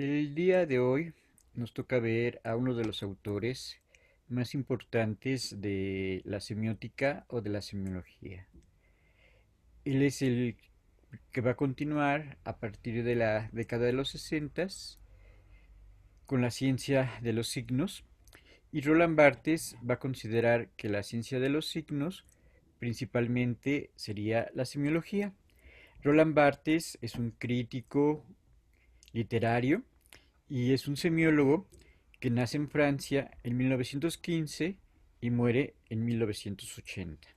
El día de hoy nos toca ver a uno de los autores más importantes de la semiótica o de la semiología. Él es el que va a continuar a partir de la década de los 60 con la ciencia de los signos, y Roland Barthes va a considerar que la ciencia de los signos principalmente sería la semiología. Roland Barthes es un crítico literario y es un semiólogo que nace en Francia en 1915 y muere en 1980.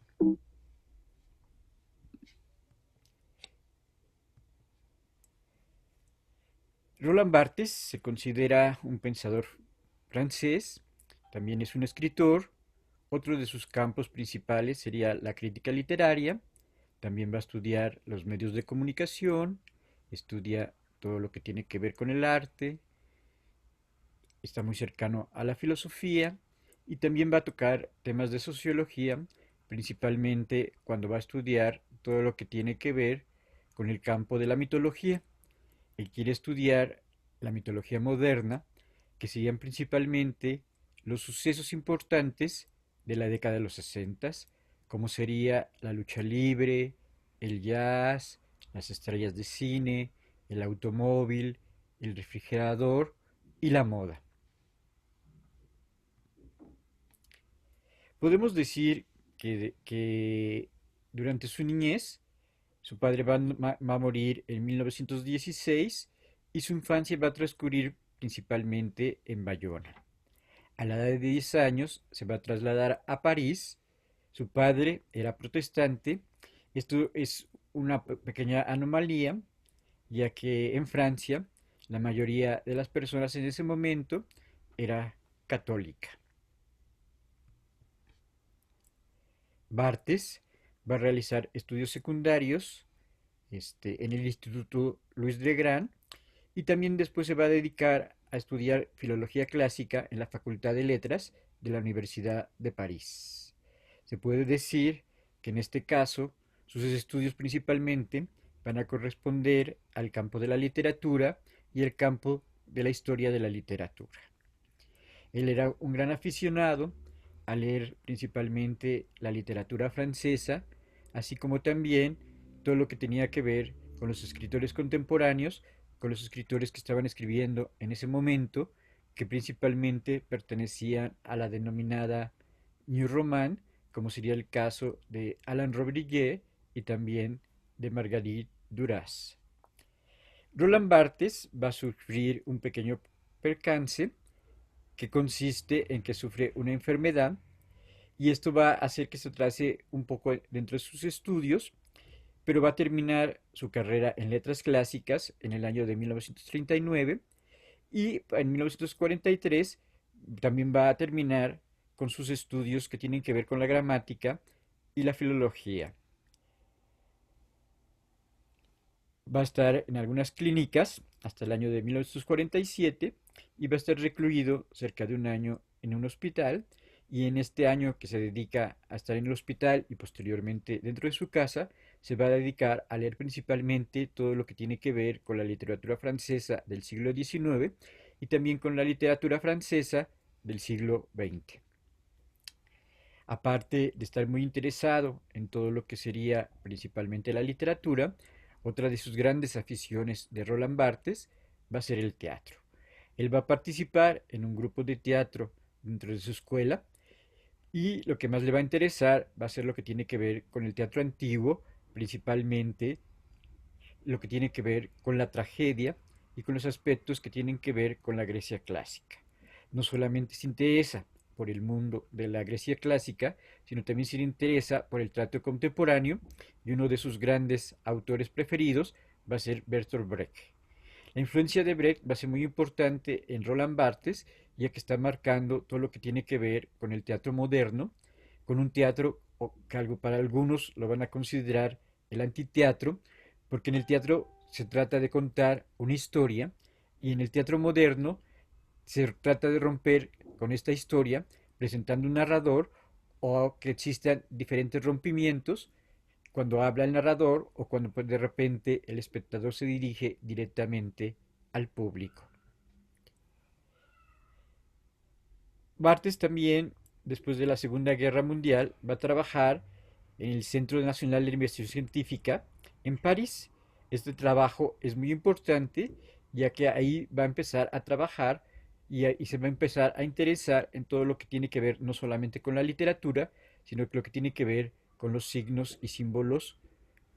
Roland Barthes se considera un pensador francés, también es un escritor. Otro de sus campos principales sería la crítica literaria. También va a estudiar los medios de comunicación, estudia todo lo que tiene que ver con el arte, está muy cercano a la filosofía y también va a tocar temas de sociología, principalmente cuando va a estudiar todo lo que tiene que ver con el campo de la mitología. Él quiere estudiar la mitología moderna, que serían principalmente los sucesos importantes de la década de los 60, como sería la lucha libre, el jazz, las estrellas de cine, el automóvil, el refrigerador y la moda. Podemos decir que durante su niñez, su padre va a morir en 1916 y su infancia va a transcurrir principalmente en Bayona. A la edad de 10 años se va a trasladar a París. Su padre era protestante. Esto es una pequeña anomalía, ya que en Francia la mayoría de las personas en ese momento era católica. Barthes va a realizar estudios secundarios en el Instituto Louis de Grand, y también después se va a dedicar a estudiar filología clásica en la Facultad de Letras de la Universidad de París. Se puede decir que en este caso sus estudios principalmente van a corresponder al campo de la literatura y el campo de la historia de la literatura. Él era un gran aficionado a leer principalmente la literatura francesa, así como también todo lo que tenía que ver con los escritores contemporáneos, con los escritores que estaban escribiendo en ese momento, que principalmente pertenecían a la denominada New Roman, como sería el caso de Alain Robbe-Grillet y también de Marguerite Duras. Roland Barthes va a sufrir un pequeño percance que consiste en que sufre una enfermedad, y esto va a hacer que se atrase un poco dentro de sus estudios, pero va a terminar su carrera en letras clásicas en el año de 1939, y en 1943 también va a terminar con sus estudios que tienen que ver con la gramática y la filología. Va a estar en algunas clínicas hasta el año de 1947 y va a estar recluido cerca de un año en un hospital, y en este año que se dedica a estar en el hospital y posteriormente dentro de su casa, se va a dedicar a leer principalmente todo lo que tiene que ver con la literatura francesa del siglo XIX y también con la literatura francesa del siglo XX. Aparte de estar muy interesado en todo lo que sería principalmente la literatura, otra de sus grandes aficiones de Roland Barthes va a ser el teatro. Él va a participar en un grupo de teatro dentro de su escuela, y lo que más le va a interesar va a ser lo que tiene que ver con el teatro antiguo, principalmente lo que tiene que ver con la tragedia y con los aspectos que tienen que ver con la Grecia clásica. No solamente se interesa por el mundo de la Grecia clásica, sino también se interesa por el trato contemporáneo, y uno de sus grandes autores preferidos va a ser Bertolt Brecht. La influencia de Brecht va a ser muy importante en Roland Barthes, ya que está marcando todo lo que tiene que ver con el teatro moderno, con un teatro que algo para algunos lo van a considerar el antiteatro, porque en el teatro se trata de contar una historia, y en el teatro moderno se trata de romper con esta historia presentando un narrador, o que existan diferentes rompimientos cuando habla el narrador o cuando pues, de repente el espectador se dirige directamente al público. Barthes también, después de la Segunda Guerra Mundial, va a trabajar en el Centro Nacional de Investigación Científica en París. Este trabajo es muy importante, ya que ahí va a empezar a trabajar y se va a empezar a interesar en todo lo que tiene que ver no solamente con la literatura, sino que lo que tiene que ver con los signos y símbolos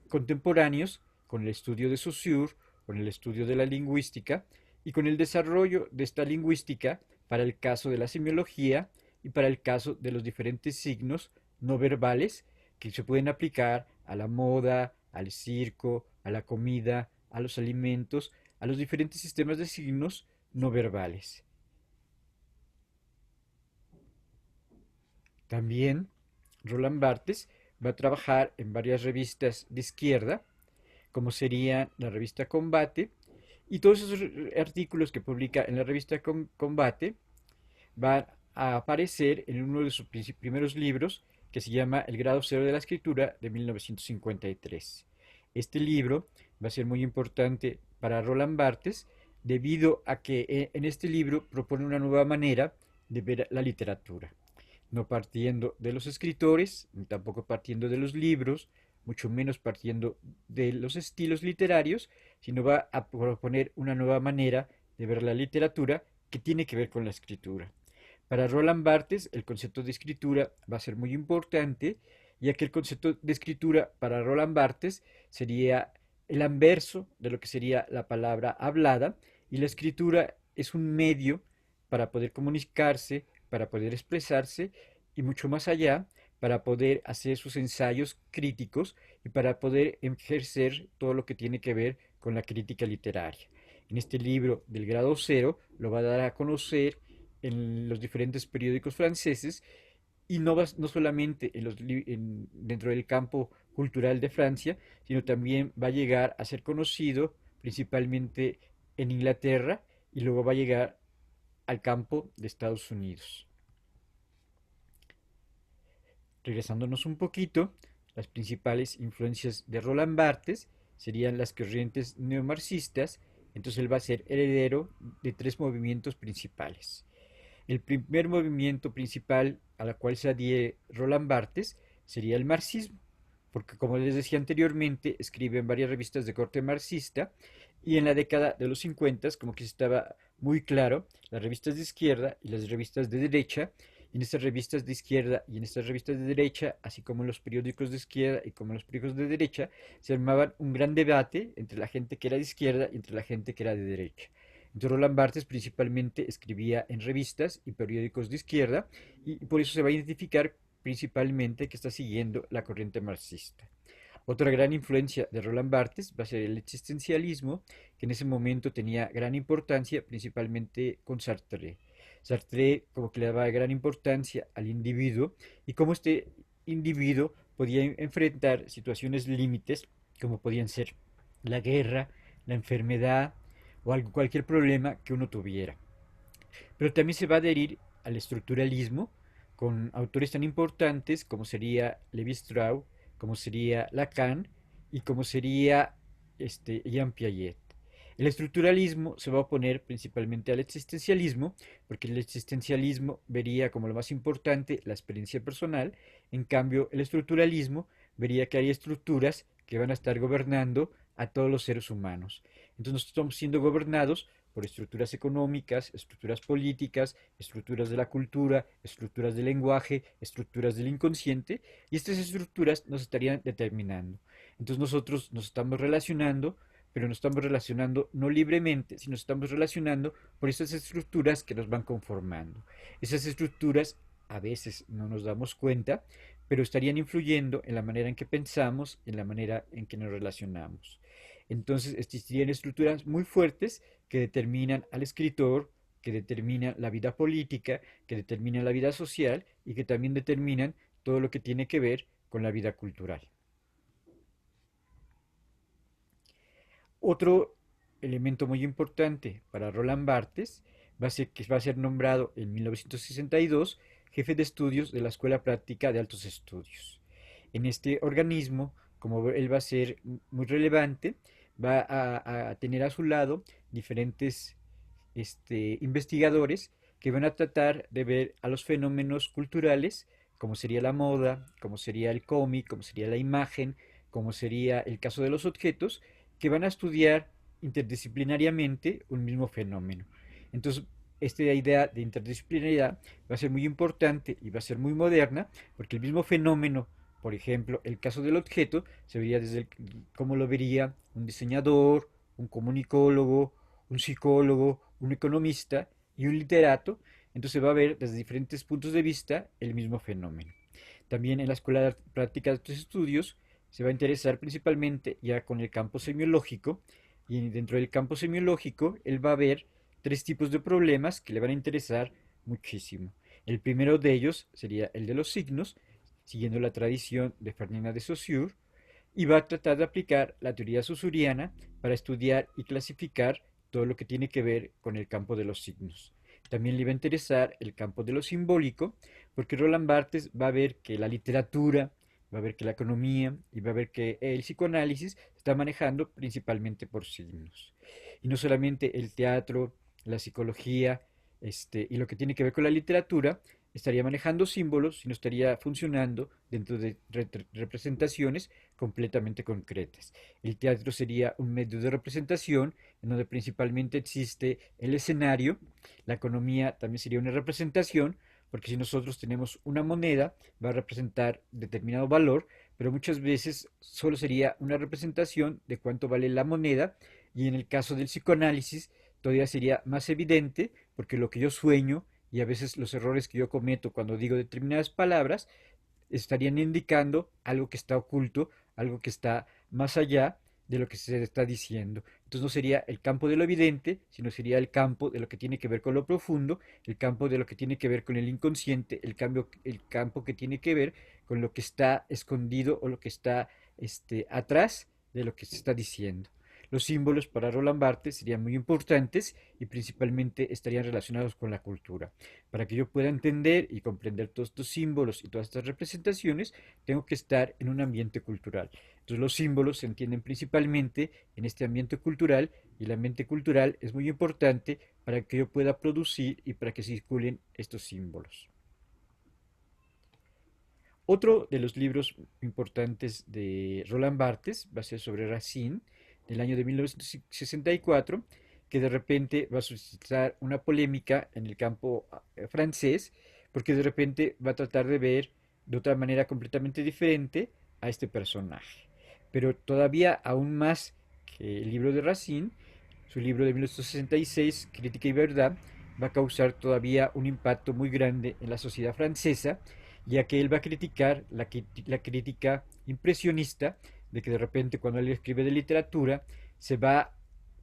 contemporáneos, con el estudio de Saussure, con el estudio de la lingüística y con el desarrollo de esta lingüística para el caso de la semiología y para el caso de los diferentes signos no verbales que se pueden aplicar a la moda, al circo, a la comida, a los alimentos, a los diferentes sistemas de signos no verbales. También Roland Barthes va a trabajar en varias revistas de izquierda, como sería la revista Combate, y todos esos artículos que publica en la revista Combate van a aparecer en uno de sus primeros libros que se llama El grado cero de la escritura de 1953. Este libro va a ser muy importante para Roland Barthes debido a que en este libro propone una nueva manera de ver la literatura, no partiendo de los escritores, ni tampoco partiendo de los libros, mucho menos partiendo de los estilos literarios, sino va a proponer una nueva manera de ver la literatura que tiene que ver con la escritura. Para Roland Barthes, el concepto de escritura va a ser muy importante, ya que el concepto de escritura para Roland Barthes sería el anverso de lo que sería la palabra hablada, y la escritura es un medio para poder comunicarse, para poder expresarse y mucho más allá, para poder hacer sus ensayos críticos y para poder ejercer todo lo que tiene que ver con la crítica literaria. En este libro del grado cero lo va a dar a conocer en los diferentes periódicos franceses y no solamente dentro del campo cultural de Francia, sino también va a llegar a ser conocido principalmente en Inglaterra y luego va a llegar al campo de Estados Unidos. Regresándonos un poquito, las principales influencias de Roland Barthes serían las corrientes neomarxistas, entonces él va a ser heredero de tres movimientos principales. El primer movimiento principal a la cual se adhiere Roland Barthes sería el marxismo, porque como les decía anteriormente, escribe en varias revistas de corte marxista y en la década de los 50 como que estaba muy claro las revistas de izquierda y las revistas de derecha. Y en estas revistas de izquierda y en estas revistas de derecha, así como en los periódicos de izquierda y como en los periódicos de derecha, se armaban un gran debate entre la gente que era de izquierda y entre la gente que era de derecha. Entonces Roland Barthes principalmente escribía en revistas y periódicos de izquierda y por eso se va a identificar principalmente que está siguiendo la corriente marxista. Otra gran influencia de Roland Barthes va a ser el existencialismo, que en ese momento tenía gran importancia, principalmente con Sartre. Sartre como que le daba gran importancia al individuo y cómo este individuo podía enfrentar situaciones límites, como podían ser la guerra, la enfermedad o cualquier problema que uno tuviera. Pero también se va a adherir al estructuralismo con autores tan importantes como sería Levi Strauss, como sería Lacan y como sería Jean Piaget. El estructuralismo se va a oponer principalmente al existencialismo, porque el existencialismo vería como lo más importante la experiencia personal, en cambio el estructuralismo vería que hay estructuras que van a estar gobernando a todos los seres humanos. Entonces nosotros estamos siendo gobernados por estructuras económicas, estructuras políticas, estructuras de la cultura, estructuras del lenguaje, estructuras del inconsciente, y estas estructuras nos estarían determinando. Entonces nosotros nos estamos relacionando, pero nos estamos relacionando no libremente, sino estamos relacionando por esas estructuras que nos van conformando. Esas estructuras a veces no nos damos cuenta, pero estarían influyendo en la manera en que pensamos, en la manera en que nos relacionamos. Entonces existirían estructuras muy fuertes que determinan al escritor, que determinan la vida política, que determinan la vida social y que también determinan todo lo que tiene que ver con la vida cultural. Otro elemento muy importante para Roland Barthes va a ser que va a ser nombrado en 1962 jefe de estudios de la Escuela Práctica de Altos Estudios. En este organismo, como él va a ser muy relevante, va a tener a su lado diferentes investigadores que van a tratar de ver a los fenómenos culturales, como sería la moda, como sería el cómic, como sería la imagen, como sería el caso de los objetos, que van a estudiar interdisciplinariamente un mismo fenómeno. Entonces, esta idea de interdisciplinaridad va a ser muy importante y va a ser muy moderna, porque el mismo fenómeno, por ejemplo, el caso del objeto, se vería desde cómo lo vería un diseñador, un comunicólogo, un psicólogo, un economista y un literato. Entonces va a ver desde diferentes puntos de vista el mismo fenómeno. También en la Escuela de Práctica de estos Estudios se va a interesar principalmente ya con el campo semiológico, y dentro del campo semiológico él va a ver tres tipos de problemas que le van a interesar muchísimo. El primero de ellos sería el de los signos, siguiendo la tradición de Ferdinand de Saussure, y va a tratar de aplicar la teoría saussuriana para estudiar y clasificar todo lo que tiene que ver con el campo de los signos. También le va a interesar el campo de lo simbólico, porque Roland Barthes va a ver que la literatura, va a ver que la economía y va a ver que el psicoanálisis está manejando principalmente por signos. Y no solamente el teatro, la psicología, y lo que tiene que ver con la literatura, estaría manejando símbolos, sino estaría funcionando dentro de representaciones completamente concretas. El teatro sería un medio de representación en donde principalmente existe el escenario. La economía también sería una representación, porque si nosotros tenemos una moneda, va a representar determinado valor, pero muchas veces solo sería una representación de cuánto vale la moneda, y en el caso del psicoanálisis todavía sería más evidente, porque lo que yo sueño y a veces los errores que yo cometo cuando digo determinadas palabras estarían indicando algo que está oculto, algo que está más allá de lo que se está diciendo. Entonces no sería el campo de lo evidente, sino sería el campo de lo que tiene que ver con lo profundo, el campo de lo que tiene que ver con el inconsciente, el campo que tiene que ver con lo que está escondido o lo que está atrás de lo que se está diciendo. Los símbolos para Roland Barthes serían muy importantes y principalmente estarían relacionados con la cultura. Para que yo pueda entender y comprender todos estos símbolos y todas estas representaciones, tengo que estar en un ambiente cultural. Entonces los símbolos se entienden principalmente en este ambiente cultural, y el ambiente cultural es muy importante para que yo pueda producir y para que circulen estos símbolos. Otro de los libros importantes de Roland Barthes va a ser sobre Racine, del año de 1964, que de repente va a suscitar una polémica en el campo francés, porque de repente va a tratar de ver de otra manera completamente diferente a este personaje. Pero todavía aún más que el libro de Racine, su libro de 1966, Crítica y Verdad, va a causar todavía un impacto muy grande en la sociedad francesa, ya que él va a criticar la crítica impresionista, de que de repente cuando él escribe de literatura se va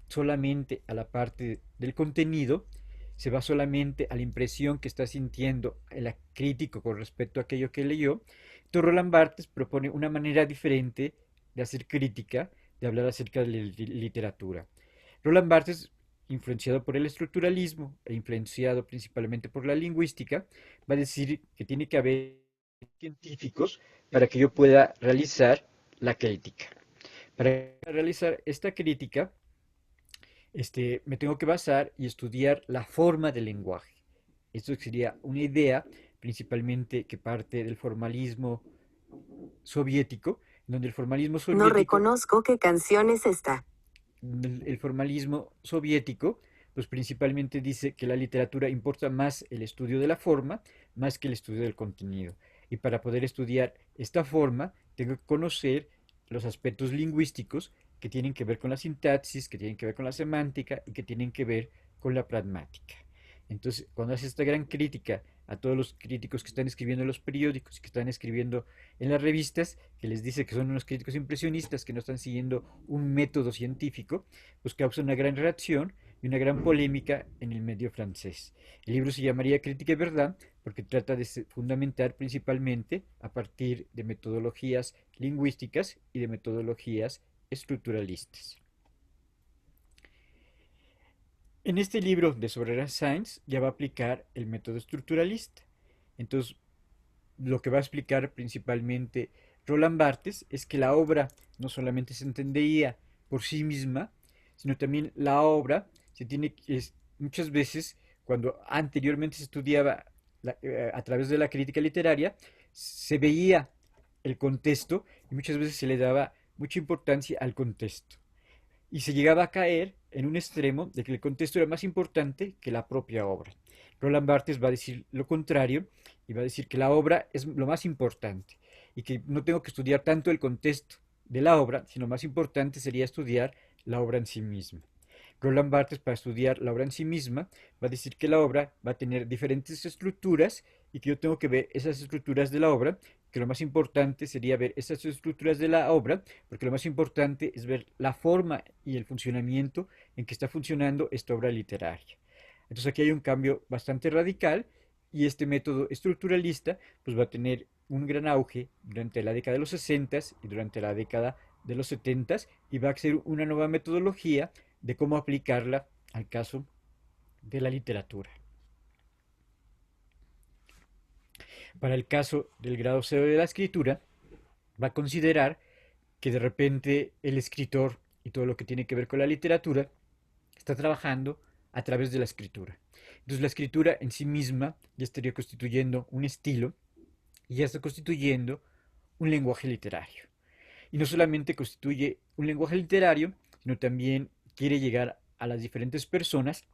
solamente a la parte del contenido, se va solamente a la impresión que está sintiendo el crítico con respecto a aquello que leyó. Entonces Roland Barthes propone una manera diferente de hacer crítica, de hablar acerca de la literatura. Roland Barthes, influenciado por el estructuralismo e influenciado principalmente por la lingüística, va a decir que tiene que haber científicos para que yo pueda realizar la crítica. Para realizar esta crítica, me tengo que basar y estudiar la forma del lenguaje. Esto sería una idea principalmente que parte del formalismo soviético, donde el formalismo No soviético reconozco qué canción es esta. el formalismo soviético, pues principalmente dice que la literatura importa más el estudio de la forma, más que el estudio del contenido. Y para poder estudiar esta forma, tengo que conocer los aspectos lingüísticos que tienen que ver con la sintaxis, que tienen que ver con la semántica y que tienen que ver con la pragmática. Entonces, cuando hace esta gran crítica a todos los críticos que están escribiendo en los periódicos, que están escribiendo en las revistas, que les dice que son unos críticos impresionistas, que no están siguiendo un método científico, pues causa una gran reacción y una gran polémica en el medio francés. El libro se llamaría Crítica y Verdad porque trata de fundamentar principalmente a partir de metodologías lingüísticas y de metodologías estructuralistas. En este libro de Sobrera Sainz ya va a aplicar el método estructuralista. Entonces, lo que va a explicar principalmente Roland Barthes es que la obra no solamente se entendería por sí misma, sino también la obra se tiene muchas veces cuando anteriormente se estudiaba a través de la crítica literaria, se veía el contexto y muchas veces se le daba mucha importancia al contexto. Y se llegaba a caer en un extremo de que el contexto era más importante que la propia obra. Roland Barthes va a decir lo contrario y va a decir que la obra es lo más importante y que no tengo que estudiar tanto el contexto de la obra, sino más importante sería estudiar la obra en sí misma. Roland Barthes, para estudiar la obra en sí misma, va a decir que la obra va a tener diferentes estructuras y que yo tengo que ver esas estructuras de la obra, que lo más importante sería ver esas estructuras de la obra, porque lo más importante es ver la forma y el funcionamiento en que está funcionando esta obra literaria. Entonces aquí hay un cambio bastante radical y este método estructuralista pues va a tener un gran auge durante la década de los 60 y durante la década de los 70 y va a ser una nueva metodología de cómo aplicarla al caso de la literatura. Para el caso del grado cero de la escritura, va a considerar que de repente el escritor y todo lo que tiene que ver con la literatura está trabajando a través de la escritura. Entonces la escritura en sí misma ya estaría constituyendo un estilo y ya está constituyendo un lenguaje literario. Y no solamente constituye un lenguaje literario, sino también quiere llegar a las diferentes personas.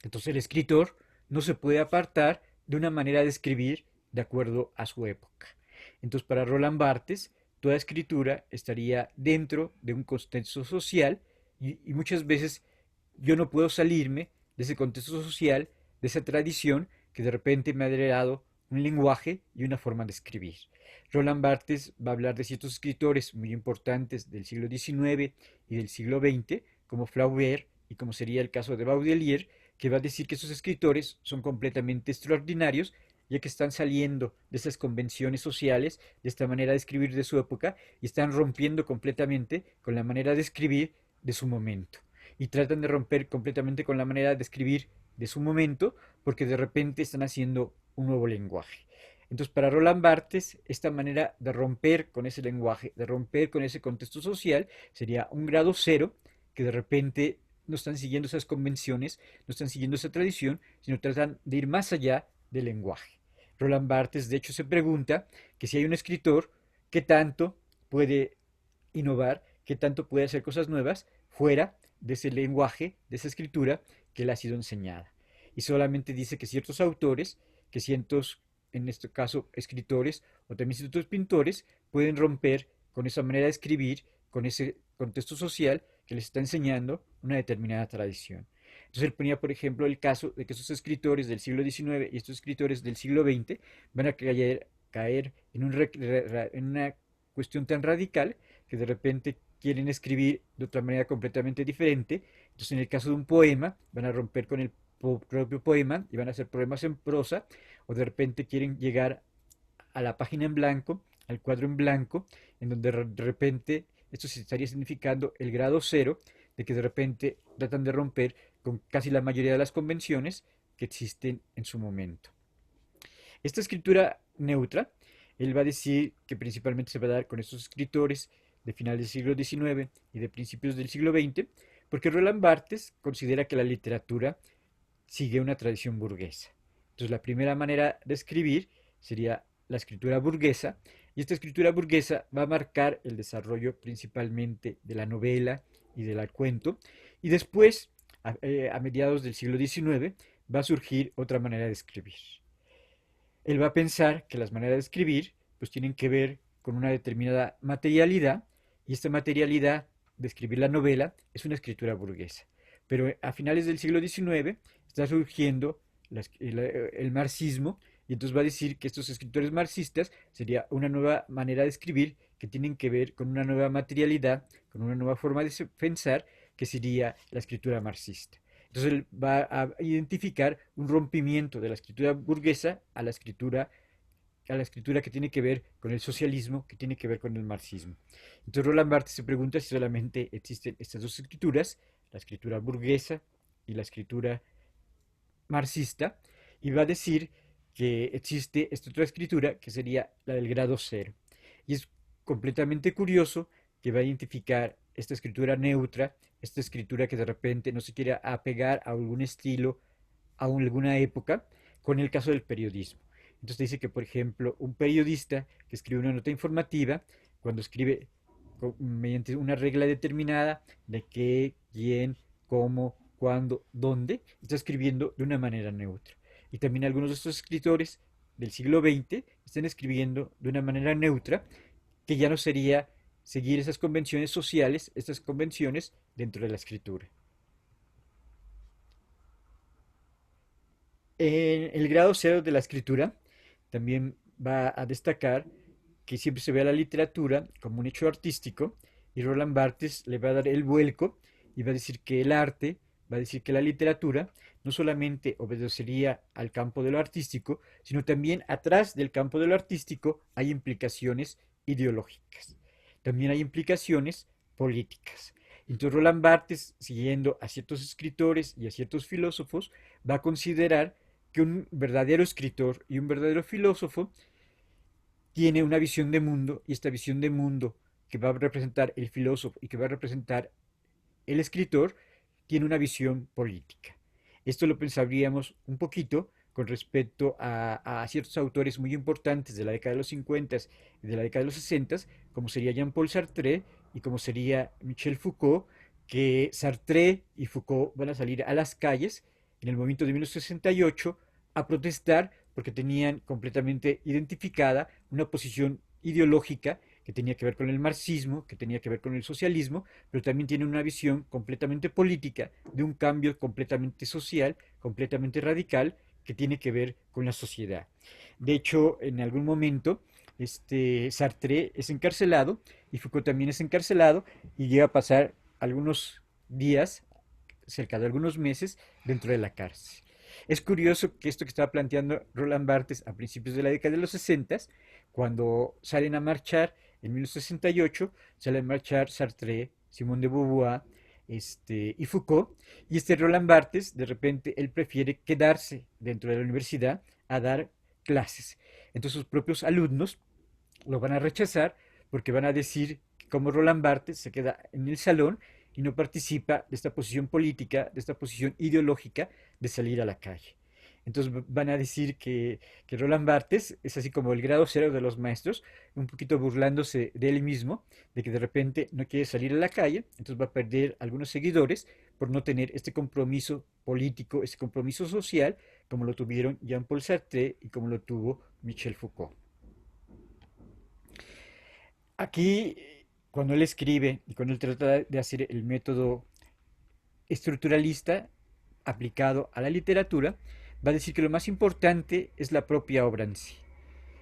Entonces el escritor no se puede apartar de una manera de escribir de acuerdo a su época. Entonces para Roland Barthes, toda escritura estaría dentro de un contexto social y muchas veces yo no puedo salirme de ese contexto social, de esa tradición que de repente me ha heredado un lenguaje y una forma de escribir. Roland Barthes va a hablar de ciertos escritores muy importantes del siglo XIX y del siglo XX, como Flaubert y como sería el caso de Baudelaire, que va a decir que esos escritores son completamente extraordinarios, ya que están saliendo de esas convenciones sociales, de esta manera de escribir de su época, y están rompiendo completamente con la manera de escribir de su momento. Y tratan de romper completamente con la manera de escribir de su momento, porque de repente están haciendo un nuevo lenguaje. Entonces, para Roland Barthes, esta manera de romper con ese lenguaje, de romper con ese contexto social, sería un grado cero, que de repente no están siguiendo esas convenciones, no están siguiendo esa tradición, sino tratan de ir más allá del lenguaje. Roland Barthes, de hecho, se pregunta que si hay un escritor, ¿qué tanto puede innovar, qué tanto puede hacer cosas nuevas fuera de ese lenguaje, de esa escritura que le ha sido enseñada? Y solamente dice que ciertos autores, que cientos, en este caso, escritores o también ciertos pintores, pueden romper con esa manera de escribir, con ese contexto social que les está enseñando una determinada tradición. Entonces él ponía, por ejemplo, el caso de que esos escritores del siglo XIX y estos escritores del siglo XX van a caer en una cuestión tan radical que de repente quieren escribir de otra manera completamente diferente. Entonces, en el caso de un poema, van a romper con el propio poema y van a hacer poemas en prosa, o de repente quieren llegar a la página en blanco, al cuadro en blanco, en donde de repente esto se estaría significando el grado cero de que de repente tratan de romper con casi la mayoría de las convenciones que existen en su momento. Esta escritura neutra, él va a decir que principalmente se va a dar con estos escritores de finales del siglo XIX y de principios del siglo XX, porque Roland Barthes considera que la literatura sigue una tradición burguesa. Entonces la primera manera de escribir sería la escritura burguesa, y esta escritura burguesa va a marcar el desarrollo principalmente de la novela y del cuento, y después, a mediados del siglo XIX, va a surgir otra manera de escribir. Él va a pensar que las maneras de escribir pues tienen que ver con una determinada materialidad y esta materialidad de escribir la novela es una escritura burguesa. Pero a finales del siglo XIX está surgiendo el marxismo y entonces va a decir que estos escritores marxistas sería una nueva manera de escribir que tienen que ver con una nueva materialidad, con una nueva forma de pensar que sería la escritura marxista. Entonces él va a identificar un rompimiento de la escritura burguesa a la escritura que tiene que ver con el socialismo, que tiene que ver con el marxismo. Entonces Roland Barthes se pregunta si solamente existen estas dos escrituras, la escritura burguesa y la escritura marxista, y va a decir que existe esta otra escritura que sería la del grado cero. Y es completamente curioso que va a identificar esta escritura neutra, esta escritura que de repente no se quiere apegar a algún estilo a alguna época con el caso del periodismo. Entonces dice que, por ejemplo, un periodista que escribe una nota informativa, cuando escribe mediante una regla determinada de qué, quién, cómo, cuándo, dónde, está escribiendo de una manera neutra. Y también algunos de estos escritores del siglo XX están escribiendo de una manera neutra, que ya no sería seguir esas convenciones sociales, estas convenciones dentro de la escritura. En el grado cero de la escritura también va a destacar que siempre se ve a la literatura como un hecho artístico y Roland Barthes le va a dar el vuelco y va a decir que el arte, va a decir que la literatura no solamente obedecería al campo de lo artístico, sino también atrás del campo de lo artístico hay implicaciones ideológicas. También hay implicaciones políticas. Entonces Roland Barthes, siguiendo a ciertos escritores y a ciertos filósofos, va a considerar que un verdadero escritor y un verdadero filósofo tiene una visión de mundo y esta visión de mundo que va a representar el filósofo y que va a representar el escritor tiene una visión política. Esto lo pensaríamos un poquito con respecto a ciertos autores muy importantes de la década de los 50 y de la década de los 60, como sería Jean-Paul Sartre y como sería Michel Foucault, que Sartre y Foucault van a salir a las calles en el momento de 1968 a protestar porque tenían completamente identificada una posición ideológica que tenía que ver con el marxismo, que tenía que ver con el socialismo, pero también tiene una visión completamente política de un cambio completamente social, completamente radical, que tiene que ver con la sociedad. De hecho, en algún momento, Sartre es encarcelado y Foucault también es encarcelado y llega a pasar algunos días, cerca de algunos meses, dentro de la cárcel. Es curioso que esto que estaba planteando Roland Barthes a principios de la década de los 60, cuando salen a marchar en 1968, salen a marchar Sartre, Simone de Beauvoir y Foucault, y Roland Barthes, de repente, él prefiere quedarse dentro de la universidad a dar clases. Entonces sus propios alumnos lo van a rechazar porque van a decir que como Roland Barthes se queda en el salón y no participa de esta posición política, de esta posición ideológica de salir a la calle. Entonces van a decir que Roland Barthes es así como el grado cero de los maestros, un poquito burlándose de él mismo, de que de repente no quiere salir a la calle, entonces va a perder algunos seguidores por no tener este compromiso político, este compromiso social, como lo tuvieron Jean-Paul Sartre y como lo tuvo Michel Foucault. Aquí, cuando él escribe y cuando él trata de hacer el método estructuralista aplicado a la literatura, va a decir que lo más importante es la propia obra en sí.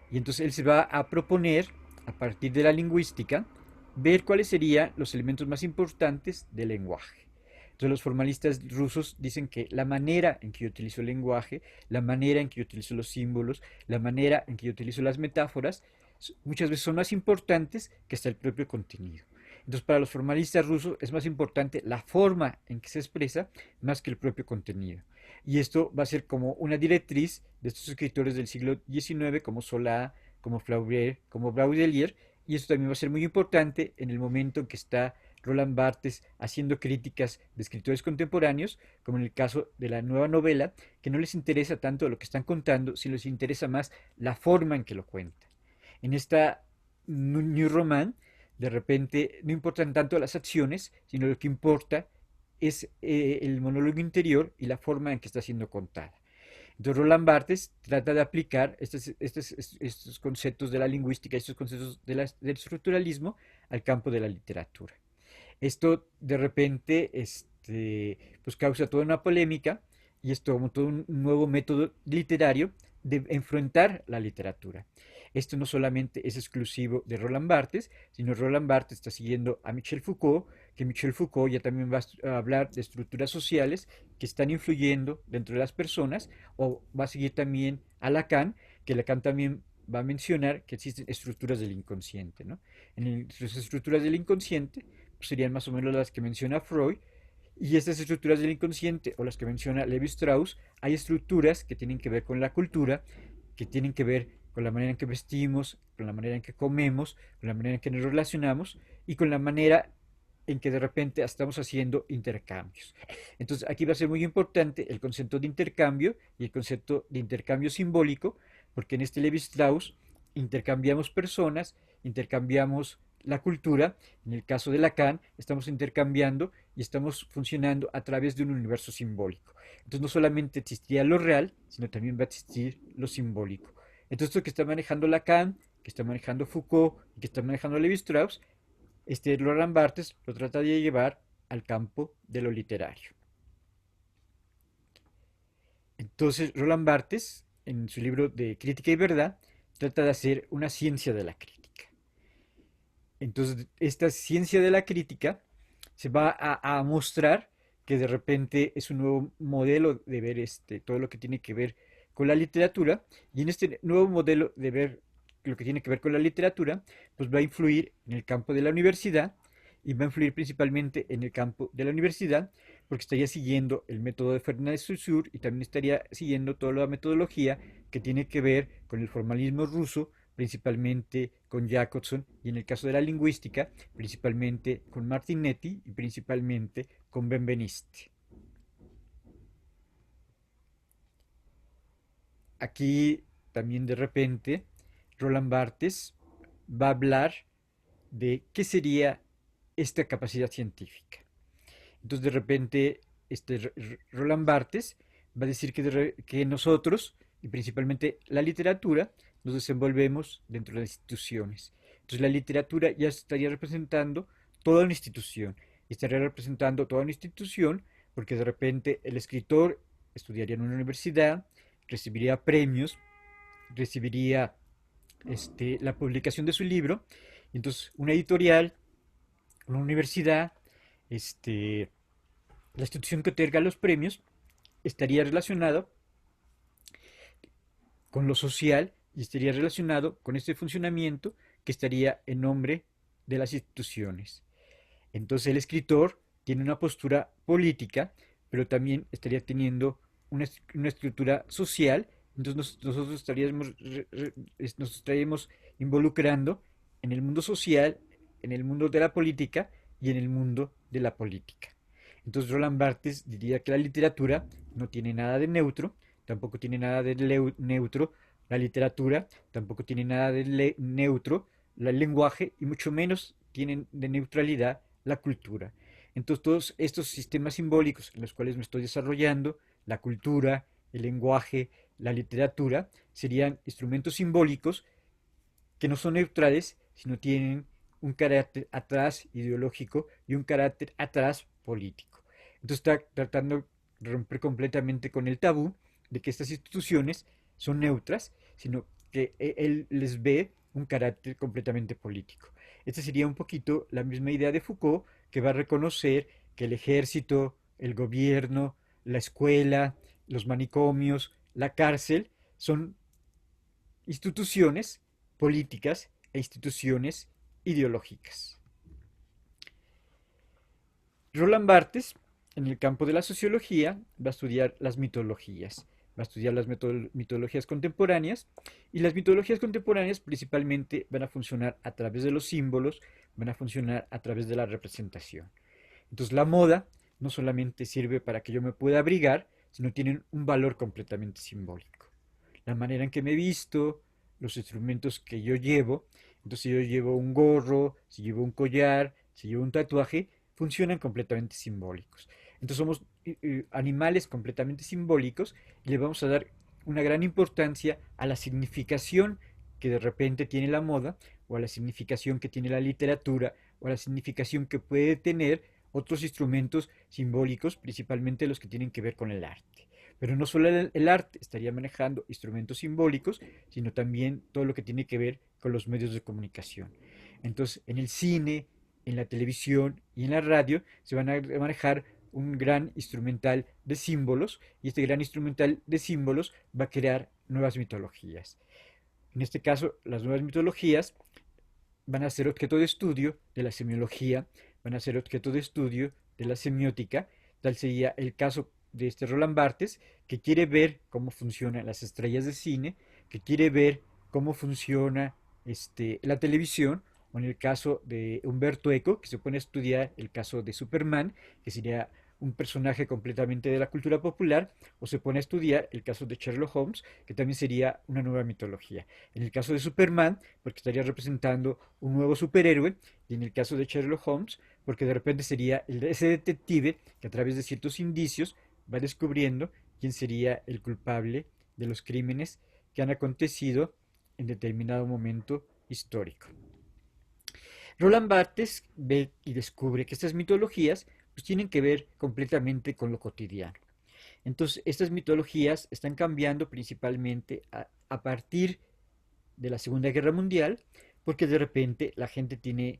Y entonces él se va a proponer, a partir de la lingüística, ver cuáles serían los elementos más importantes del lenguaje. Entonces los formalistas rusos dicen que la manera en que yo utilizo el lenguaje, la manera en que yo utilizo los símbolos, la manera en que yo utilizo las metáforas, muchas veces son más importantes que hasta el propio contenido. Entonces, para los formalistas rusos es más importante la forma en que se expresa más que el propio contenido. Y esto va a ser como una directriz de estos escritores del siglo XIX, como Solá, como Flaubert, como Baudelaire, y esto también va a ser muy importante en el momento en que está Roland Barthes haciendo críticas de escritores contemporáneos, como en el caso de la nueva novela, que no les interesa tanto lo que están contando, sino les interesa más la forma en que lo cuentan. En esta New Roman, de repente, no importan tanto las acciones, sino lo que importa es el monólogo interior y la forma en que está siendo contada. Entonces, Roland Barthes trata de aplicar estos conceptos de la lingüística, estos conceptos del estructuralismo al campo de la literatura. Esto de repente pues causa toda una polémica y es como todo un nuevo método literario de enfrentar la literatura. Esto no solamente es exclusivo de Roland Barthes, sino Roland Barthes está siguiendo a Michel Foucault, que Michel Foucault ya también va a hablar de estructuras sociales que están influyendo dentro de las personas, o va a seguir también a Lacan, que Lacan también va a mencionar que existen estructuras del inconsciente, ¿no? En las estructuras del inconsciente pues, serían más o menos las que menciona Freud, y estas estructuras del inconsciente o las que menciona Levi Strauss, hay estructuras que tienen que ver con la cultura, que tienen que ver con la manera en que vestimos, con la manera en que comemos, con la manera en que nos relacionamos y con la manera en que de repente estamos haciendo intercambios. Entonces aquí va a ser muy importante el concepto de intercambio y el concepto de intercambio simbólico, porque en este Levi Strauss intercambiamos personas, intercambiamos la cultura. En el caso de Lacan estamos intercambiando y estamos funcionando a través de un universo simbólico. Entonces no solamente existiría lo real, sino también va a existir lo simbólico. Entonces esto que está manejando Lacan, que está manejando Foucault y que está manejando Levi Strauss, Roland Barthes lo trata de llevar al campo de lo literario. Entonces, Roland Barthes, en su libro de Crítica y Verdad, trata de hacer una ciencia de la crítica. Entonces, esta ciencia de la crítica se va a mostrar que de repente es un nuevo modelo de ver todo lo que tiene que ver con la literatura, y en este nuevo modelo de ver lo que tiene que ver con la literatura, pues va a influir en el campo de la universidad, y va a influir principalmente en el campo de la universidad, porque estaría siguiendo el método de Fernández Saussure y también estaría siguiendo toda la metodología que tiene que ver con el formalismo ruso, principalmente con Jacobson, y en el caso de la lingüística, principalmente con Martinetti y principalmente con Benveniste. Aquí también de repente Roland Barthes va a hablar de qué sería esta capacidad científica. Entonces de repente Roland Barthes va a decir que nosotros, y principalmente la literatura, nos desenvolvemos dentro de las instituciones. Entonces la literatura ya estaría representando toda una institución. Estaría representando toda una institución porque de repente el escritor estudiaría en una universidad, recibiría premios, recibiría la publicación de su libro, y entonces una editorial, una universidad, este, la institución que otorga los premios estaría relacionado con lo social y estaría relacionado con este funcionamiento que estaría en nombre de las instituciones. Entonces el escritor tiene una postura política, pero también estaría teniendo una estructura social. Entonces nos estaríamos involucrando en el mundo social, en el mundo de la política y en el mundo de la política. Entonces Roland Barthes diría que la literatura no tiene nada de neutro, tampoco tiene nada de neutro la literatura, tampoco tiene nada de neutro el lenguaje, y mucho menos tienen de neutralidad la cultura. Entonces todos estos sistemas simbólicos en los cuales me estoy desarrollando, la cultura, el lenguaje, la literatura, serían instrumentos simbólicos que no son neutrales, sino tienen un carácter atrás ideológico y un carácter atrás político. Entonces está tratando de romper completamente con el tabú de que estas instituciones son neutras, sino que él les ve un carácter completamente político. Esta sería un poquito la misma idea de Foucault, que va a reconocer que el ejército, el gobierno, la escuela, los manicomios, la cárcel son instituciones políticas e instituciones ideológicas. Roland Barthes, en el campo de la sociología, va a estudiar las mitologías, va a estudiar las mitologías contemporáneas, y las mitologías contemporáneas principalmente van a funcionar a través de los símbolos, van a funcionar a través de la representación. Entonces la moda no solamente sirve para que yo me pueda abrigar, sino tienen un valor completamente simbólico. La manera en que me visto, los instrumentos que yo llevo. Entonces, si yo llevo un gorro, si llevo un collar, si llevo un tatuaje, funcionan completamente simbólicos. Entonces, somos animales completamente simbólicos, y le vamos a dar una gran importancia a la significación que de repente tiene la moda, o a la significación que tiene la literatura, o a la significación que puede tener otros instrumentos simbólicos, principalmente los que tienen que ver con el arte. Pero no solo el arte estaría manejando instrumentos simbólicos, sino también todo lo que tiene que ver con los medios de comunicación. Entonces, en el cine, en la televisión y en la radio se van a manejar un gran instrumental de símbolos, y este gran instrumental de símbolos va a crear nuevas mitologías. En este caso, las nuevas mitologías van a ser objeto de estudio de la semiología, van a ser objeto de estudio de la semiótica. Tal sería el caso de Roland Barthes, que quiere ver cómo funcionan las estrellas de cine, que quiere ver cómo funciona la televisión, o en el caso de Humberto Eco, que se pone a estudiar el caso de Superman, que sería un personaje completamente de la cultura popular, o se pone a estudiar el caso de Sherlock Holmes, que también sería una nueva mitología. En el caso de Superman, porque estaría representando un nuevo superhéroe, y en el caso de Sherlock Holmes, porque de repente sería ese detective que a través de ciertos indicios va descubriendo quién sería el culpable de los crímenes que han acontecido en determinado momento histórico. Roland Barthes ve y descubre que estas mitologías pues, tienen que ver completamente con lo cotidiano. Entonces, estas mitologías están cambiando principalmente a partir de la Segunda Guerra Mundial, porque de repente la gente tiene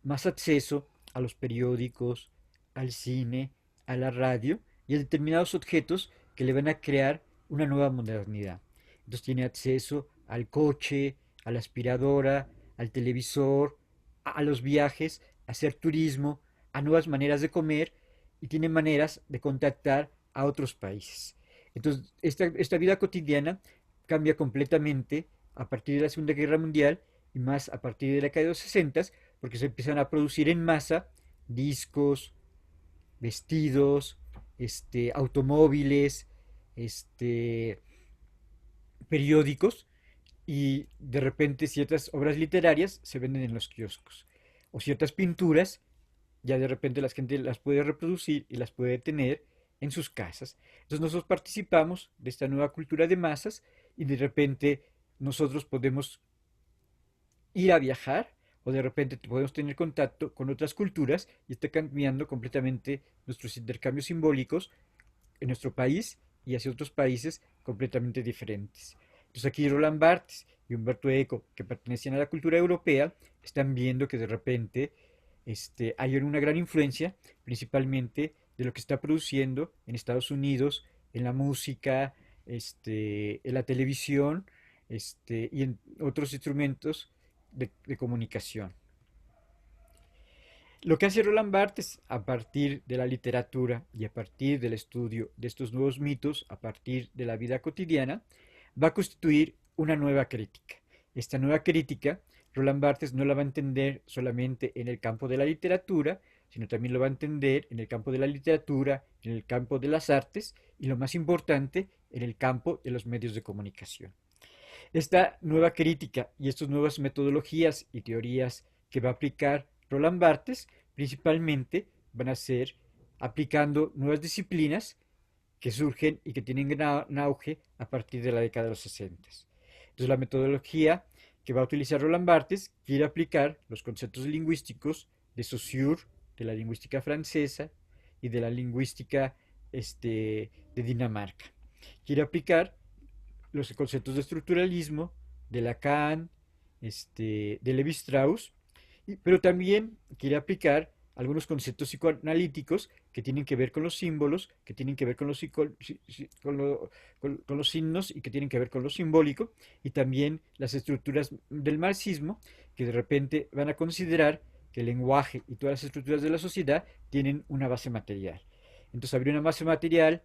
más acceso a los periódicos, al cine, a la radio y a determinados objetos que le van a crear una nueva modernidad. Entonces tiene acceso al coche, a la aspiradora, al televisor, a los viajes, a hacer turismo, a nuevas maneras de comer y tiene maneras de contactar a otros países. Entonces, esta vida cotidiana cambia completamente a partir de la Segunda Guerra Mundial y más a partir de la década de los 60, porque se empiezan a producir en masa discos, vestidos, automóviles, este, periódicos y de repente ciertas obras literarias se venden en los kioscos o ciertas pinturas ya de repente la gente las puede reproducir y las puede tener en sus casas. Entonces nosotros participamos de esta nueva cultura de masas y de repente nosotros podemos ir a viajar o de repente podemos tener contacto con otras culturas y está cambiando completamente nuestros intercambios simbólicos en nuestro país y hacia otros países completamente diferentes. Entonces aquí Roland Barthes y Humberto Eco, que pertenecían a la cultura europea, están viendo que de repente hay una gran influencia, principalmente de lo que está produciendo en Estados Unidos, en la música, en la televisión, y en otros instrumentos de comunicación. Lo que hace Roland Barthes a partir de la literatura y a partir del estudio de estos nuevos mitos, a partir de la vida cotidiana, va a constituir una nueva crítica. Esta nueva crítica, Roland Barthes no la va a entender solamente en el campo de la literatura, sino también lo va a entender en el campo de la literatura, en el campo de las artes y lo más importante, en el campo de los medios de comunicación. Esta nueva crítica y estas nuevas metodologías y teorías que va a aplicar Roland Barthes principalmente van a ser aplicando nuevas disciplinas que surgen y que tienen gran auge a partir de la década de los 60. Entonces la metodología que va a utilizar Roland Barthes quiere aplicar los conceptos lingüísticos de Saussure, de la lingüística francesa y de la lingüística de Dinamarca. Quiere aplicar los conceptos de estructuralismo, de Lacan, de Levi Strauss, pero también quiere aplicar algunos conceptos psicoanalíticos que tienen que ver con los símbolos, que tienen que ver con con los signos y que tienen que ver con lo simbólico, y también las estructuras del marxismo, que de repente van a considerar que el lenguaje y todas las estructuras de la sociedad tienen una base material. Entonces habría una base material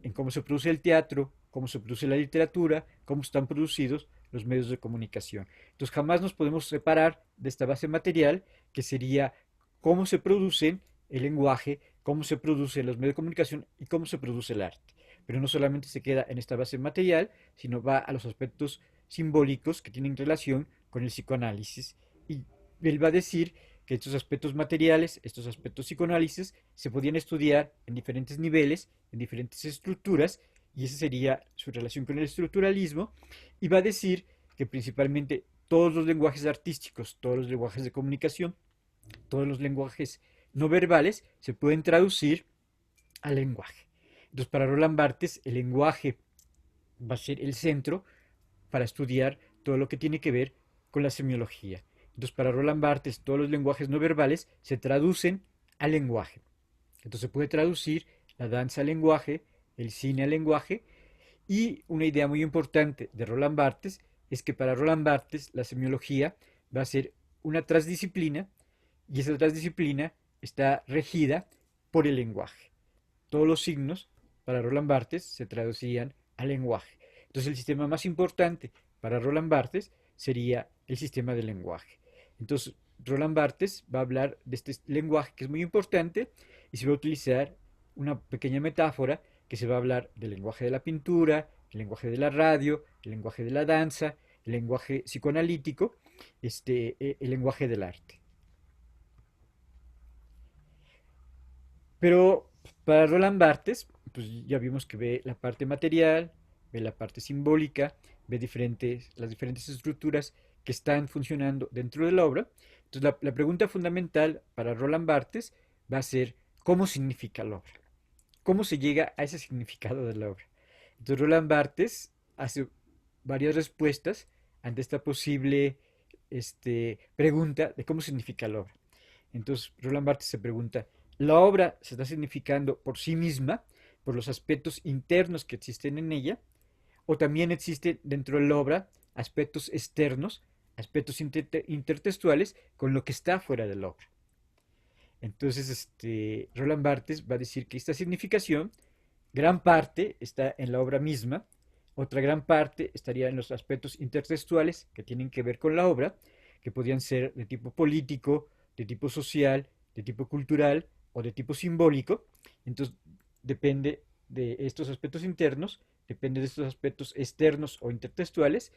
en cómo se produce el teatro, cómo se produce la literatura, cómo están producidos los medios de comunicación. Entonces jamás nos podemos separar de esta base material que sería cómo se produce el lenguaje, cómo se producen los medios de comunicación y cómo se produce el arte. Pero no solamente se queda en esta base material, sino va a los aspectos simbólicos que tienen relación con el psicoanálisis. Y él va a decir que estos aspectos materiales, estos aspectos psicoanálisis, se podían estudiar en diferentes niveles, en diferentes estructuras, y esa sería su relación con el estructuralismo, y va a decir que principalmente todos los lenguajes artísticos, todos los lenguajes de comunicación, todos los lenguajes no verbales se pueden traducir al lenguaje. Entonces, para Roland Barthes, el lenguaje va a ser el centro para estudiar todo lo que tiene que ver con la semiología. Entonces, para Roland Barthes, todos los lenguajes no verbales se traducen al lenguaje. Entonces, se puede traducir la danza al lenguaje, el cine al lenguaje, y una idea muy importante de Roland Barthes es que para Roland Barthes la semiología va a ser una transdisciplina y esa transdisciplina está regida por el lenguaje. Todos los signos para Roland Barthes se traducirían al lenguaje. Entonces el sistema más importante para Roland Barthes sería el sistema del lenguaje. Entonces Roland Barthes va a hablar de este lenguaje que es muy importante y se va a utilizar una pequeña metáfora que se va a hablar del lenguaje de la pintura, el lenguaje de la radio, el lenguaje de la danza, el lenguaje psicoanalítico, el lenguaje del arte. Pero para Roland Barthes, pues ya vimos que ve la parte material, ve la parte simbólica, ve las diferentes estructuras que están funcionando dentro de la obra. Entonces la pregunta fundamental para Roland Barthes va a ser ¿cómo significa la obra? ¿Cómo se llega a ese significado de la obra? Entonces Roland Barthes hace varias respuestas ante esta posible pregunta de cómo significa la obra. Entonces Roland Barthes se pregunta, ¿la obra se está significando por sí misma, por los aspectos internos que existen en ella, o también existen dentro de la obra aspectos externos, aspectos intertextuales con lo que está fuera de la obra? Entonces, Roland Barthes va a decir que esta significación, gran parte está en la obra misma, otra gran parte estaría en los aspectos intertextuales que tienen que ver con la obra, que podrían ser de tipo político, de tipo social, de tipo cultural o de tipo simbólico. Entonces, depende de estos aspectos internos, depende de estos aspectos externos o intertextuales,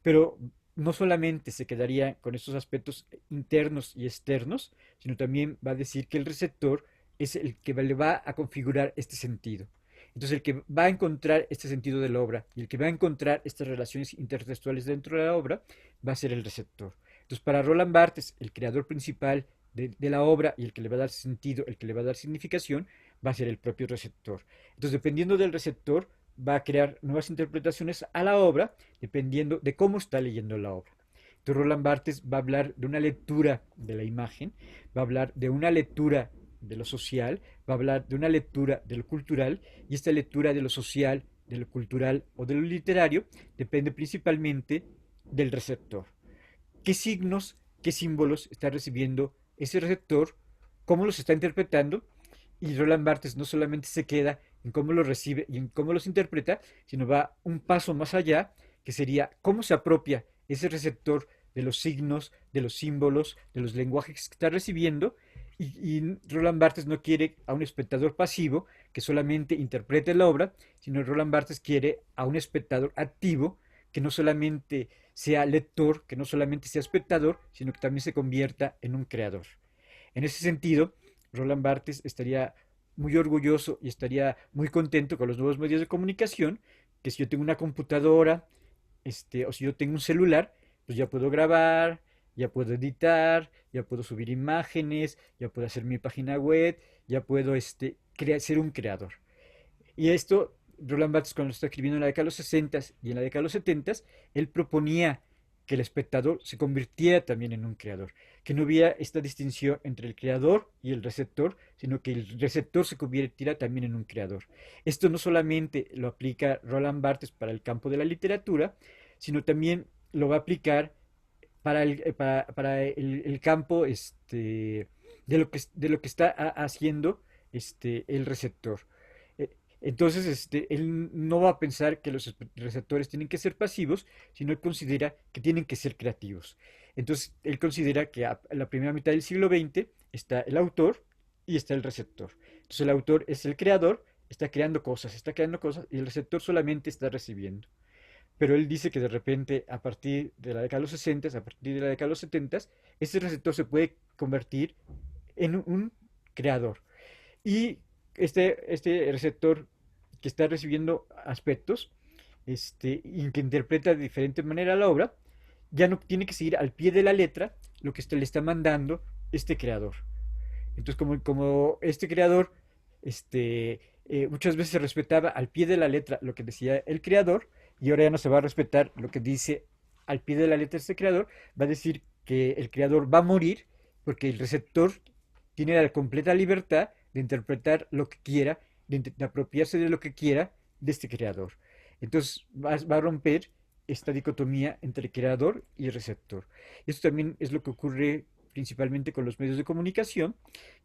pero no solamente se quedaría con estos aspectos internos y externos, sino también va a decir que el receptor es el que le va a configurar este sentido. Entonces, el que va a encontrar este sentido de la obra y el que va a encontrar estas relaciones intertextuales dentro de la obra va a ser el receptor. Entonces, para Roland Barthes, el creador principal de la obra y el que le va a dar sentido, el que le va a dar significación, va a ser el propio receptor. Entonces, dependiendo del receptor, va a crear nuevas interpretaciones a la obra dependiendo de cómo está leyendo la obra. Entonces Roland Barthes va a hablar de una lectura de la imagen, va a hablar de una lectura de lo social, va a hablar de una lectura de lo cultural, y esta lectura de lo social, de lo cultural o de lo literario depende principalmente del receptor. ¿Qué signos, qué símbolos está recibiendo ese receptor? ¿Cómo los está interpretando? Y Roland Barthes no solamente se queda en cómo los recibe y en cómo los interpreta, sino va un paso más allá, que sería cómo se apropia ese receptor de los signos, de los símbolos, de los lenguajes que está recibiendo. Y Roland Barthes no quiere a un espectador pasivo que solamente interprete la obra, sino Roland Barthes quiere a un espectador activo que no solamente sea lector, que no solamente sea espectador, sino que también se convierta en un creador. En ese sentido, Roland Barthes estaría muy orgulloso y estaría muy contento con los nuevos medios de comunicación, que si yo tengo una computadora, o si yo tengo un celular, pues ya puedo grabar, ya puedo editar, ya puedo subir imágenes, ya puedo hacer mi página web, ya puedo ser un creador. Y esto, Roland Barthes, cuando está escribiendo en la década de los 60 y en la década de los 70, él proponía que el espectador se convirtiera también en un creador, que no hubiera esta distinción entre el creador y el receptor, sino que el receptor se convirtiera también en un creador. Esto no solamente lo aplica Roland Barthes para el campo de la literatura, sino también lo va a aplicar para el campo de lo que está haciendo el receptor. Entonces, él no va a pensar que los receptores tienen que ser pasivos, sino él considera que tienen que ser creativos. Entonces, él considera que a la primera mitad del siglo XX está el autor y está el receptor. Entonces, el autor es el creador, está creando cosas, y el receptor solamente está recibiendo. Pero él dice que de repente, a partir de la década de los 60, a partir de la década de los 70, ese receptor se puede convertir en un creador. Y este receptor que está recibiendo aspectos y que interpreta de diferente manera la obra, ya no tiene que seguir al pie de la letra lo que le está mandando este creador. Entonces, como este creador muchas veces se respetaba al pie de la letra lo que decía el creador, y ahora ya no se va a respetar lo que dice al pie de la letra este creador, va a decir que el creador va a morir porque el receptor tiene la completa libertad de interpretar lo que quiera, de apropiarse de lo que quiera de este creador. Entonces va a romper esta dicotomía entre creador y receptor. Esto también es lo que ocurre principalmente con los medios de comunicación,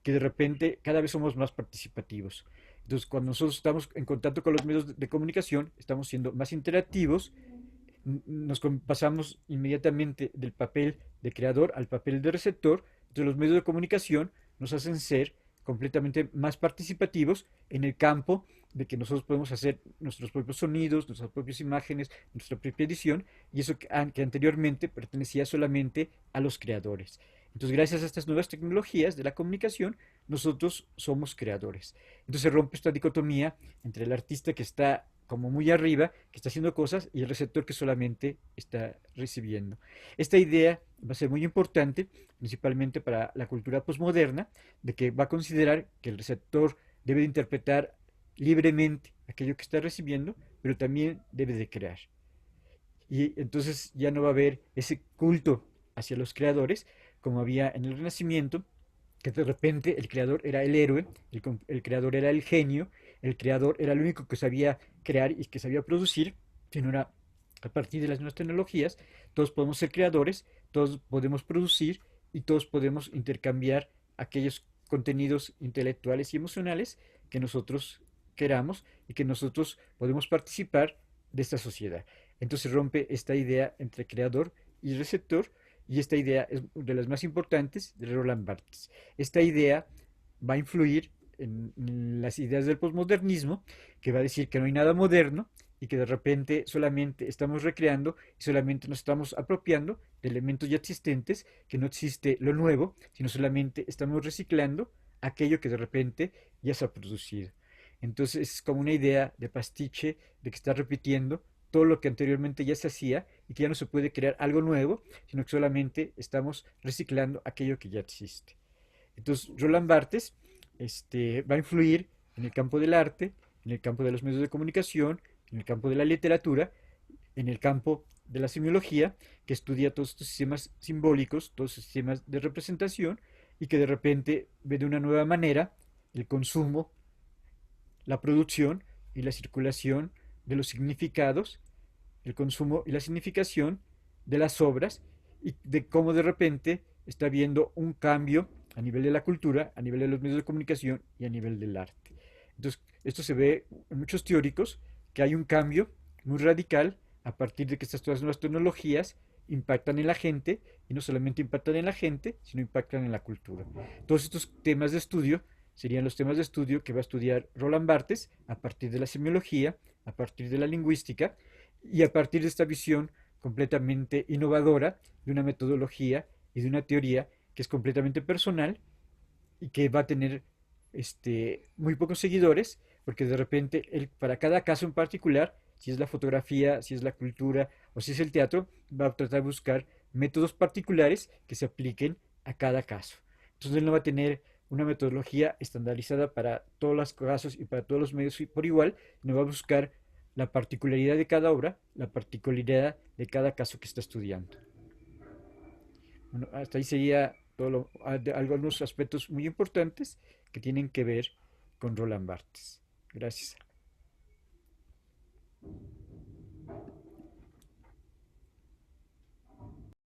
que de repente cada vez somos más participativos. Entonces, cuando nosotros estamos en contacto con los medios de comunicación, estamos siendo más interactivos, pasamos inmediatamente del papel de creador al papel de receptor. Entonces los medios de comunicación nos hacen ser completamente más participativos en el campo de que nosotros podemos hacer nuestros propios sonidos, nuestras propias imágenes, nuestra propia edición, y eso que anteriormente pertenecía solamente a los creadores. Entonces, gracias a estas nuevas tecnologías de la comunicación, nosotros somos creadores. Entonces se rompe esta dicotomía entre el artista que está como muy arriba, que está haciendo cosas, y el receptor que solamente está recibiendo. Esta idea va a ser muy importante, principalmente para la cultura posmoderna, de que va a considerar que el receptor debe de interpretar libremente aquello que está recibiendo, pero también debe de crear. Y entonces ya no va a haber ese culto hacia los creadores como había en el Renacimiento, que de repente el creador era el héroe, el creador era el genio, el creador era el único que sabía crear y que sabía producir, sino era a partir de las nuevas tecnologías, todos podemos ser creadores, todos podemos producir y todos podemos intercambiar aquellos contenidos intelectuales y emocionales que nosotros queramos y que nosotros podemos participar de esta sociedad. Entonces rompe esta idea entre creador y receptor, y esta idea es de las más importantes de Roland Barthes. Esta idea va a influir en las ideas del posmodernismo, que va a decir que no hay nada moderno y que de repente solamente estamos recreando y solamente nos estamos apropiando de elementos ya existentes, que no existe lo nuevo, sino solamente estamos reciclando aquello que de repente ya se ha producido. Entonces es como una idea de pastiche, de que está repitiendo todo lo que anteriormente ya se hacía y que ya no se puede crear algo nuevo, sino que solamente estamos reciclando aquello que ya existe. Entonces, Roland Barthes va a influir en el campo del arte, en el campo de los medios de comunicación, en el campo de la literatura, en el campo de la semiología, que estudia todos estos sistemas simbólicos, todos estos sistemas de representación, y que de repente ve de una nueva manera el consumo, la producción y la circulación de los significados, el consumo y la significación de las obras, y de cómo de repente está habiendo un cambio a nivel de la cultura, a nivel de los medios de comunicación y a nivel del arte. Entonces, esto se ve en muchos teóricos, que hay un cambio muy radical a partir de que estas todas nuevas tecnologías impactan en la gente, y no solamente impactan en la gente, sino impactan en la cultura. Todos estos temas de estudio serían los temas de estudio que va a estudiar Roland Barthes a partir de la semiología, a partir de la lingüística y a partir de esta visión completamente innovadora de una metodología y de una teoría que es completamente personal y que va a tener muy pocos seguidores, porque de repente para cada caso en particular, si es la fotografía, si es la cultura o si es el teatro, va a tratar de buscar métodos particulares que se apliquen a cada caso. Entonces él no va a tener una metodología estandarizada para todos los casos y para todos los medios por igual, no va a buscar la particularidad de cada obra, la particularidad de cada caso que está estudiando. Bueno, hasta ahí sería algunos aspectos muy importantes que tienen que ver con Roland Barthes. Gracias.